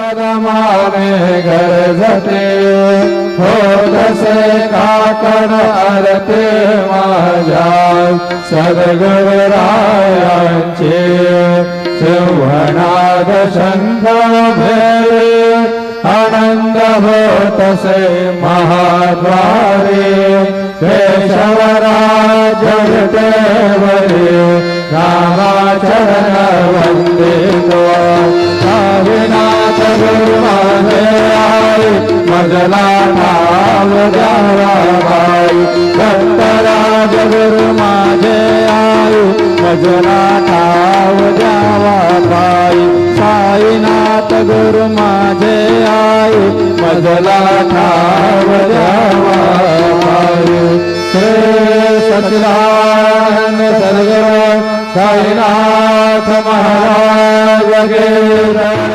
पदमाने गरजते हो तसे काकण आरते माझ्या सद्गुरुरायांचे शिवनाद शंख भेरे आनंद हो तसे महाद्वारे केशवराजते वरे रामाचरण वंदितो साविनाथ गुरु माझे आई मजला ठाव द्यावा बाई दत्तराज गुरु माझे आई मजला ठाव द्यावा बाई साईनाथ गुरु माझे आई मजला ठाव द्यावा बाई श्री सच्चिदानंद सद्गुरु साईनाथ महाराज की जय।